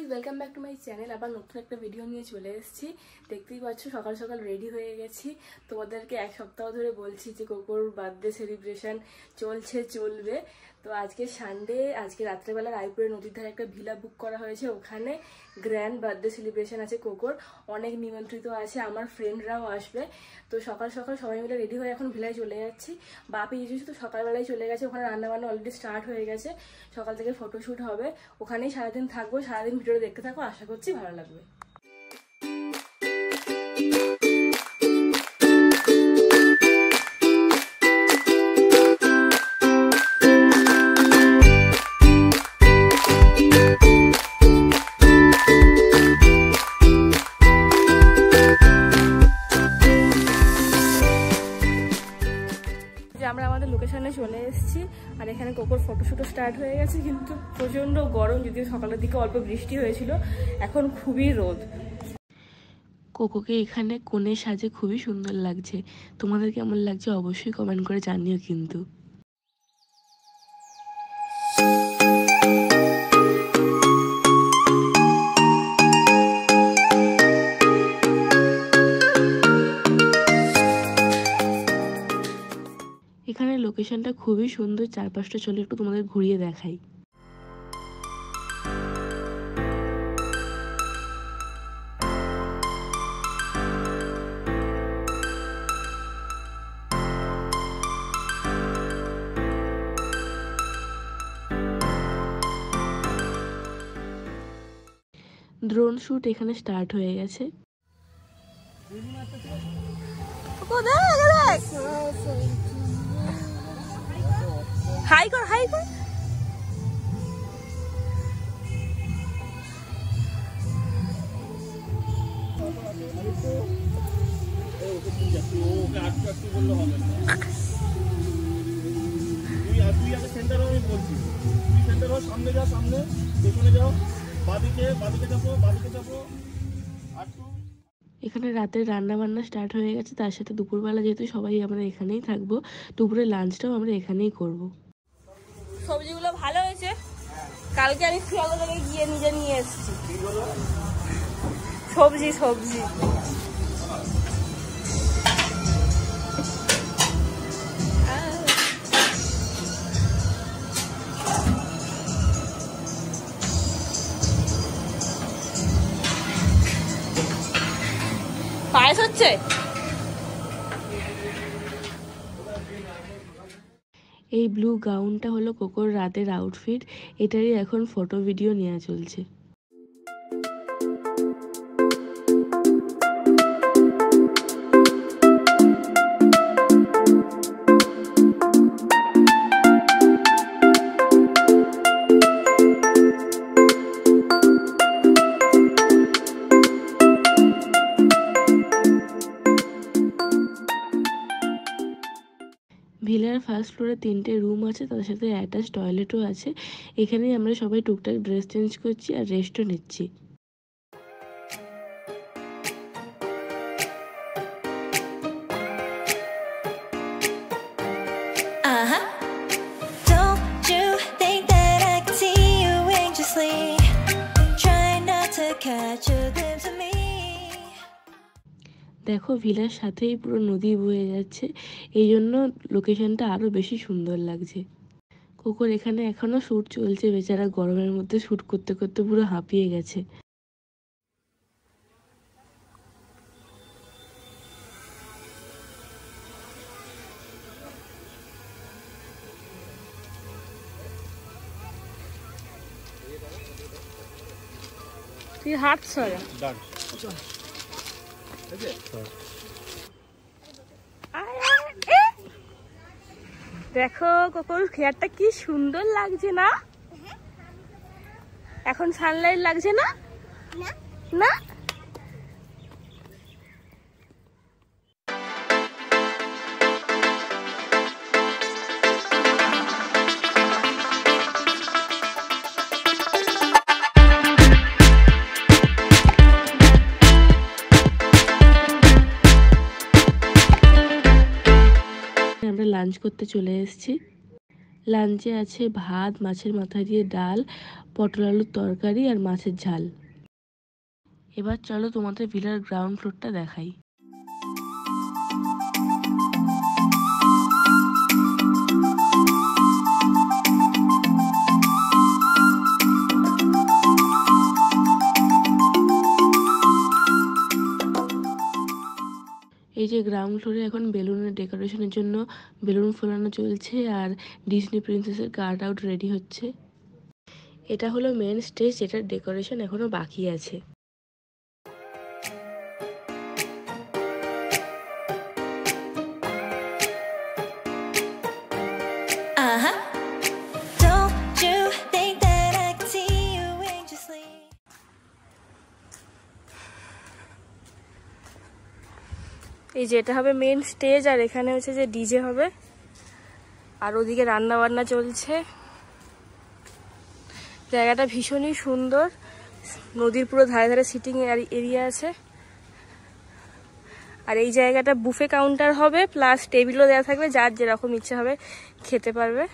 Guys, welcome back to my channel. আবার নতুন একটা ভিডিও নিয়ে চলে এসেছি। দেখতেই পাচ্ছ সকাল সকাল রেডি হয়ে গেছি। তোমাদেরকে এক সপ্তাহ ধরে বলছি যে কোকোর বার্থডে সেলিব্রেশন চলবে। তো আজকে সানডে, আজকে রাত্রেবেলা রায়পুরে নদীর ধারে একটা ভিলা বুক করা হয়েছে। ওখানে গ্র্যান্ড বার্থডে সেলিব্রেশন আছে কোকোর। অনেক নিমন্ত্রিত আছে, আমার ফ্রেন্ডরাও আসবে। তো সকাল সকাল সবাই মিলে রেডি হয়ে এখন ভিলায় চলে যাচ্ছি। বাপি জিজু তো সকালবেলায় চলে গেছে, ওখানে রান্নাবান্না অলরেডি স্টার্ট হয়ে গেছে। সকাল থেকে ফটোশ্যুট হবে, ওখানেই সারাদিন থাকবো। সারাদিন ভিডিওটা দেখতে থাকো, আশা করছি ভালো লাগবে। আমরা আমাদের লোকেশনে চলে এসেছি, আর এখানে কোকোর ফটোশ্যুটও স্টার্ট হয়ে গেছে। কিন্তু প্রচণ্ড গরম, যদিও সকালের দিকে অল্প বৃষ্টি হয়েছিল, এখন খুবই রোদ। কোকোকে এখানে কোণে সাজে খুবই সুন্দর লাগছে। তোমাদের কেমন লাগছে অবশ্যই কমেন্ট করে জানিও কিন্তু। এখানে লোকেশনটা খুবই সুন্দর, চারপাশটা চলে একটু তোমাদের ঘুরিয়ে দেখাই। ড্রোন শুট এখানে স্টার্ট হয়ে গেছে। হাই কর, হাই কর। সামনে যাও, সামনে পেছনে যাও, বাদিকে যাবো, এখানে রাতের রান্না বান্না স্টার্ট হয়ে গেছে। তার সাথে দুপুরবেলা যেহেতু সবাই আমরা এখানেই থাকবো, দুপুরের লাঞ্চটাও আমরা এখানেই করব। সবজিগুলো ভালো হয়েছে। কালকে আমি শিয়ালদা থেকে গিয়ে নিজে নিয়ে এসেছি সবজি। পায়েস হচ্ছে। এই ব্লু গাউনটা হলো কোকোর রাতের আউটফিট। এটারই এখন ফটো ভিডিও নেওয়া চলছে। ভিলার ফার্স্ট ফ্লোরে 3টে রুম আছে, তার সাথে অ্যাটাচ টয়লেটও আছে। এখানেই আমরা সবাই টুকটাক ড্রেস চেঞ্জ করছি আর রেস্টও নিচ্ছি। দেখো ভিলার সাথেই পুরো নদী বয়ে যাচ্ছে, এই জন্য লোকেশনটা আরো বেশি সুন্দর লাগছে। কোকোর এখানে এখনো শ্যুট চলছে, বেচারা গরমের মধ্যে শ্যুট করতে করতে পুরো হাঁপিয়ে গেছে। তুই হাঁটছ। দেখো কোকোর হেয়ারটা কি সুন্দর লাগছে না? এখন সানলাইট লাগছে না? না আমরা লাঞ্চ করতে চলে এসেছি। লাঞ্চে আছে ভাত, মাছের মাথা দিয়ে ডাল, পটল আলুর তরকারি আর মাছের ঝাল। এবার চলো তোমাদের ভিলার গ্রাউন্ড ফ্লোরটা দেখাই। এই যে গ্রাউন্ড ফ্লোরে এখন বেলুনের ডেকোরেশনের জন্য বেলুন ফোলানো চলছে আর ডিজনি প্রিন্সেসের কাট আউট রেডি হচ্ছে। এটা হলো মেন স্টেজ, যেটার ডেকোরেশন এখনো বাকি আছে। এই যে এটা হবে মেন স্টেজ, আর এখানে হচ্ছে যে ডিজে হবে, আর ওদিকে রান্না বান্না চলছে। জায়গাটা ভীষণই সুন্দর, নদীর পুরো ধারে ধারে সিটিং এরিয়া আছে। আর এই জায়গাটা বুফে কাউন্টার হবে, প্লাস টেবিলও দেওয়া থাকবে, যার যেরকম ইচ্ছে হবে খেতে পারবে।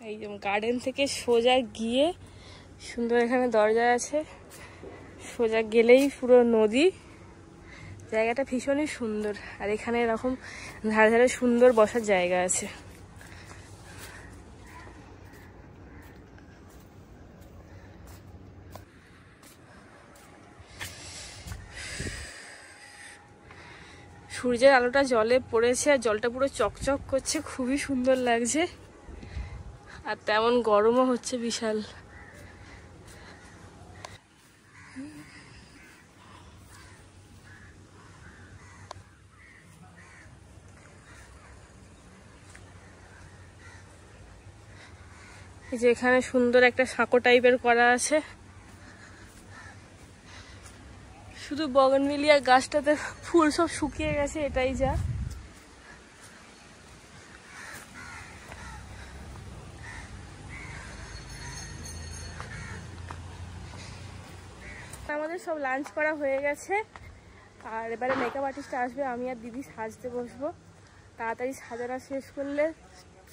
এই যে গার্ডেন থেকে সোজা গিয়ে সুন্দর এখানে দরজা আছে, সোজা গেলেই পুরো নদী। জায়গাটা ভীষণই সুন্দর, আর এখানে এরকম ধারে ধারে সুন্দর বসার জায়গা আছে। সূর্যের আলোটা জলে পড়েছে আর জলটা পুরো চকচক করছে, খুবই সুন্দর লাগছে। আর তেমন গরমও হচ্ছে বিশাল। এই যে এখানে সুন্দর একটা সাঁকো টাইপের করা আছে, শুধু বগনভিলিয়া গাছটাতে ফুল সব শুকিয়ে গেছে, এটাই যা। আমাদের সব লাঞ্চ করা হয়ে গেছে, আর এবারে মেকআপ আর্টিস্ট আসবে, আমি আর দিদি সাজতে বসবো। তাড়াতাড়ি সাজানো শেষ করলে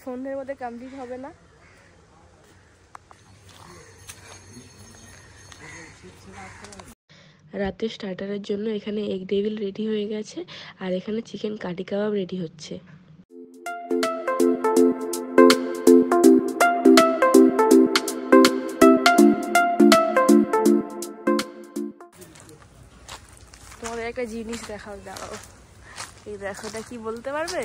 সন্ধ্যের মধ্যে কমপ্লিট হবে না। রাতে স্টার্টারের জন্য এখানে এগ ডেভিল রেডি হয়ে গেছে, আর এখানে চিকেন কাটি কাবাব রেডি হচ্ছে। তোমাদের একটা জিনিস দেখাও, দাঁড়াও। এই দেখো, এটা কি বলতে পারবে?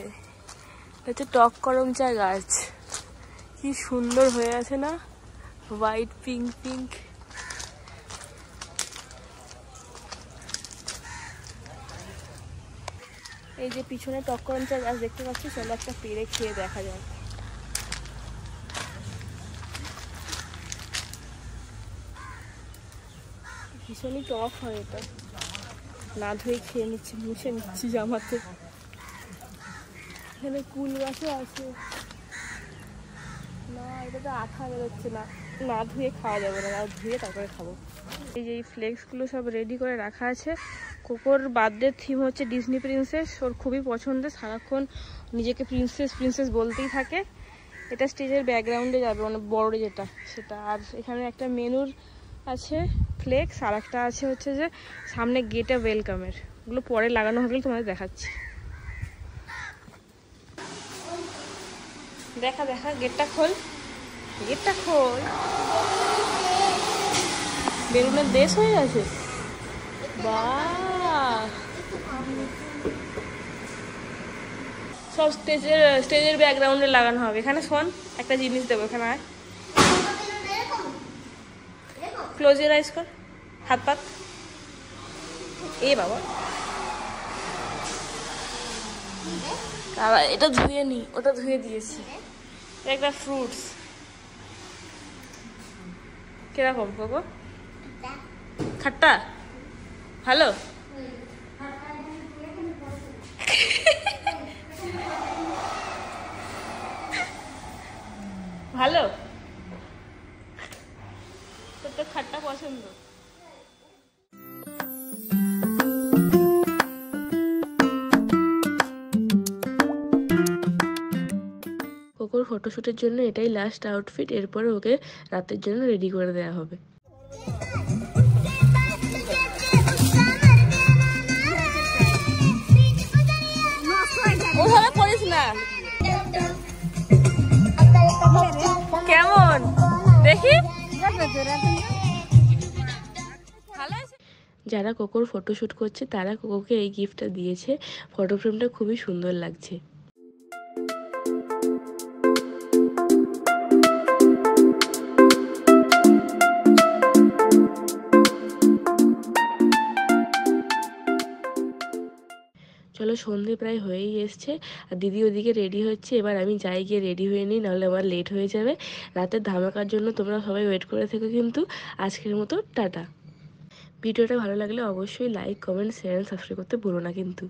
এটা হচ্ছে টক করমচা গাছ, কি সুন্দর হয়ে আছে না, হোয়াইট পিঙ্ক পিঙ্ক। এই যে পিছনে টক করমচা গাছ দেখতে পাচ্ছি, চলো একটা পেড়ে খেয়ে দেখা যায়। ভীষণই টক হয় এটা, না ধুয়ে খেয়ে নিচ্ছি, মুছে নিচ্ছি জামাতে। এখানে কুল গাছও আছে না, এটা তো আঠা বেরোচ্ছে না, না ধুয়ে খাওয়া যাবে না, ধুয়ে তারপরে খাবো। এই যে এই ফ্লেক্সগুলো সব রেডি করে রাখা আছে। কোকোর বার্থডে থিম হচ্ছে ডিজনি প্রিন্সেস, ওর খুবই পছন্দের, সারাক্ষণ নিজেকে প্রিন্সেস প্রিন্সেস বলতেই থাকে। এটা স্টেজের ব্যাকগ্রাউন্ডে যাবে, মানে বড় যেটা সেটা। আর এখানে একটা মেনুর আছে ফ্লেক্স, আর একটা আছে হচ্ছে যে সামনে গেটে ওয়েলকামের, ওগুলো পরে লাগানো হলে তোমাদের দেখাচ্ছি। দেখা দেখা গেটটা খোল, গেটটা খোল। বেলুনের দেশ হয়ে গেছে, বাহ। সব স্টেজের ব্যাকগ্রাউন্ডে লাগানো হবে। এখানে শোন, একটা জিনিস দেবো, এখানে আয়, ক্লোজ ইউর আইস কর, হাত পাত। এ বাবা, এটা ধুয়ে নি, ওটা ধুয়ে দিয়েছি। একটা ফ্রুটস কিরকম কোকো? খাট্টা ভালো? ভালো, তোর তো খাট্টা পছন্দ। কোকোর ফটোশ্যুটের জন্য এটাই লাস্ট আউটফিট, এরপরে ওকে রাতের জন্য রেডি করে দেওয়া হবে। ওভাবে করিস না। কেমন দেখি? যারা কোকোর ফটোশ্যুট করছে তারা কোকোকে এই গিফটটা দিয়েছে। ফটো ফ্রেমটা খুবই সুন্দর লাগছে। চলো, সন্ধে প্রায় হয়েই এসছে আর দিদি ওদিকে রেডি হচ্ছে। এবার আমি যাই গিয়ে রেডি হয়ে নিই, নাহলে আমার লেট হয়ে যাবে। রাতের ধামাকার জন্য তোমরা সবাই ওয়েট করে থেকো। কিন্তু আজকের মতো টাটা। ভিডিওটা ভালো লাগলে অবশ্যই লাইক, কমেন্ট, শেয়ার, সাবস্ক্রাইব করতে ভুলো না কিন্তু।